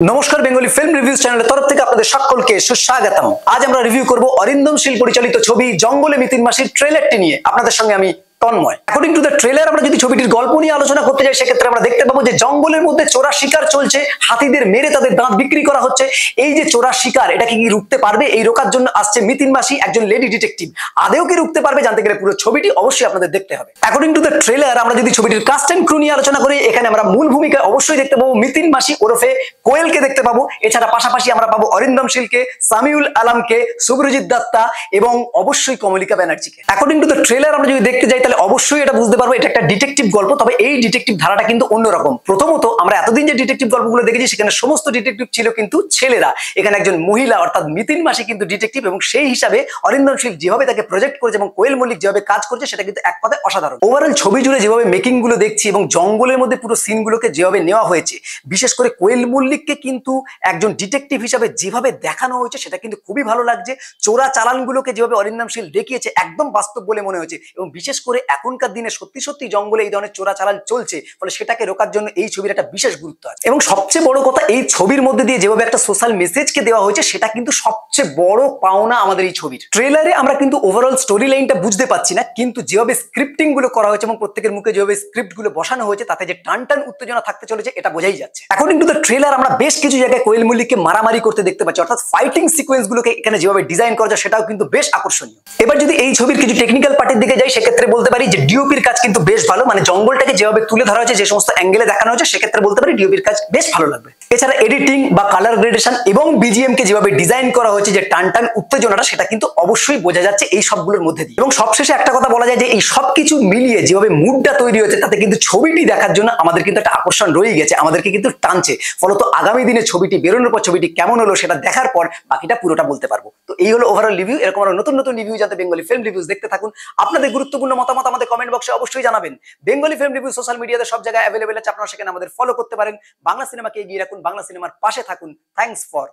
নমস্কার, Bengali film reviews চ্যানেলের তরফ থেকে আপনাদের সকলকে সুস্বাগতম। আজ আমরা রিভিউ করব অরিন্দম শীল পরিচালিত ছবি জঙ্গলে মিতিন মাসির ট্রেলারটি নিয়ে। আপনাদের সঙ্গে আমি Tanmoy. According to the trailer আমরা যদি ছবিটির গল্প নিয়ে আলোচনা করতে যাই, সেক্ষেত্রে আমরা দেখতে পাবো যে জঙ্গলের মধ্যে চোরা শিকার চলছে, হাতিদের মেরে তাদের দাঁত বিক্রি করা হচ্ছে। এই যে চোরা শিকার, এটাকে কি রুখতে পারবে? এই রোকার জন্য আসছে মিতিন মাসি, একজন লেডি ডিটেকটিভ। আদেও কি রুখতে পারবে? জানতে গেলে পুরো ছবিটি অবশ্যই আপনাদের দেখতে হবে। অ্যাকর্ডিং টু দ্য ট্রেলার আমরা যদি ছবিটির কাস্ট এন্ড ক্রু নিয়ে আলোচনা করি, এখানে আমরা মূল ভূমিকায় অবশ্যই দেখতে পাবো মিতিন মাসি ওরফে কোয়েলকে দেখতে পাবো। এছাড়া পাশাপাশি আমরা পাবো অরিন্দম শীলকে, সামিউল আলমকে, শুভ্রজিৎ দত্তা এবং অবশ্যই কমলিকা ব্যানার্জিকে। অ্যাকর্ডিং টু দ্য ট্রেলার আমরা যদি দেখতে যাই, তাহলে অবশ্যই এটা বুঝতে পারবো এটা একটা ডিটেকটিভ গল্প। তবে এই ডিটেকটিভ ধারাটা কিন্তু অন্যরকম। প্রথমত আমরা এতদিন যে ডিটেকটিভ গল্পগুলো দেখেছি, সেখানে সমস্ত ডিটেকটিভ ছিল কিন্তু ছেলেরা। এখানে একজন মহিলা অর্থাৎ মিতিন মাসি কিন্তু ডিটেকটিভ, এবং সেই হিসাবে অরিন্দম শীল যেভাবে তাকে প্রজেক্ট করেছে এবং কোয়েল মল্লিক যেভাবে কাজ করছে, সেটা কিন্তু এক কথায় অসাধারণ। ওভারঅল ছবি জুড়ে যেভাবে মেকিং গুলো দেখছি এবং জঙ্গলের মধ্যে পুরো সিন গুলোকে যেভাবে নেওয়া হয়েছে, বিশেষ করে কোয়েল মল্লিককে কিন্তু একজন ডিটেকটিভ হিসাবে যেভাবে দেখানো হয়েছে, সেটা কিন্তু খুবই ভালো লাগছে। চোরা চালানগুলোকে যেভাবে অরিন্দম শীল দেখিয়েছে, একদম বাস্তব বলে মনে হয়েছে। এবং বিশেষ করে এখনকার দিনে সত্যি সত্যি জঙ্গলে এই ধরনের চোরা চালান চলছে, ফলে সেটাকে রোকার জন্য এই ছবির একটা বিশেষ গুরুত্ব আছে। এবং সবচেয়ে বড় কথা, এই ছবির মধ্যে দিয়ে যেভাবে একটা সোশ্যাল মেসেজকে দেওয়া হয়েছে, সেটা কিন্তু সবচেয়ে বড় পাওনা আমাদের এই ছবির। ট্রেলারে আমরা কিন্তু ওভারঅল স্টোরি লাইনটা বুঝতে পারছি না, কিন্তু যেভাবে স্ক্রিপ্টিং গুলো করা হয়েছে এবং প্রত্যেকের মুখে যেভাবে স্ক্রিপ্ট গুলো বসানো হয়েছে, তাতে যে টান টান উত্তেজনা থাকতে চলেছে, এটা বোঝাই যাচ্ছে। অ্যাকর্ডিং টু দ্য ট্রেলার আমরা বেশ কিছু জায়গায় কোয়েল মল্লিককে মারামারি করতে দেখতে পাচ্ছি, অর্থাৎ ফাইটিং সিকোয়েন্স গুলোকে এখানে যেভাবে ডিজাইন করা যায়, সেটাও কিন্তু বেশ আকর্ষণীয়। এবার যদি এই ছবির কিছু টেকনিক্যাল পার্টির দিকে যাই, সেক্ষেত্রে বলতে পারি যে ডিওপির কাজ কিন্তু বেশ ভালো। মানে জঙ্গলটাকে যেভাবে তুলে ধরা হয়েছে, যে সমস্ত অ্যাঙ্গেলে দেখানো হয়েছে, সেক্ষেত্রে বলতে পারি ডিওপির কাজ বেশ ভালো লাগবে। এছাড়া এডিটিং বা কালার গ্রেডেশন এবং বিজিএম কে যেভাবে ডিজাইন করা হয়েছে, যে টান টান উত্তেজনাটা, সেটা কিন্তু অবশ্যই বোঝা যাচ্ছে এই সবগুলোর মধ্যে দিয়ে। এবং সবশেষে একটা কথা বলা যায় যে এই সবকিছু মিলিয়ে যেভাবে মুডটা তৈরি হয়েছে, তাতে কিন্তু ছবিটি দেখার জন্য আমাদের কিন্তু একটা আকর্ষণ রয়ে গেছে, আমাদেরকে কিন্তু টানছে। ফলত আগামী দিনে ছবিটি বেরোনোর পর ছবিটি কেমন হলো, সেটা দেখার পর বাকিটা পুরোটা বলতে পারবো। তো এই হলো ওভারঅল রিভিউ। এরকম আরো নতুন নতুন রিভিউ যাতে বেঙ্গলি ফিল্ম রিভিউজ দেখতে থাকুন। আপনাদের গুরুত্বপূর্ণ মতামত আমাদের কমেন্ট বক্সে অবশ্যই জানাবেন। বেঙ্গলি ফিল্ম রিভিউ সোশ্যাল মিডিয়াতে সব জায়গায় অ্যাভেলেবেল আছে, আপনারা সেখানে আমাদের ফলো করতে পারেন। বাংলা সিনেমাকে এগিয়ে রাখুন, বাংলা সিনেমার পাশে থাকুন। Thanks for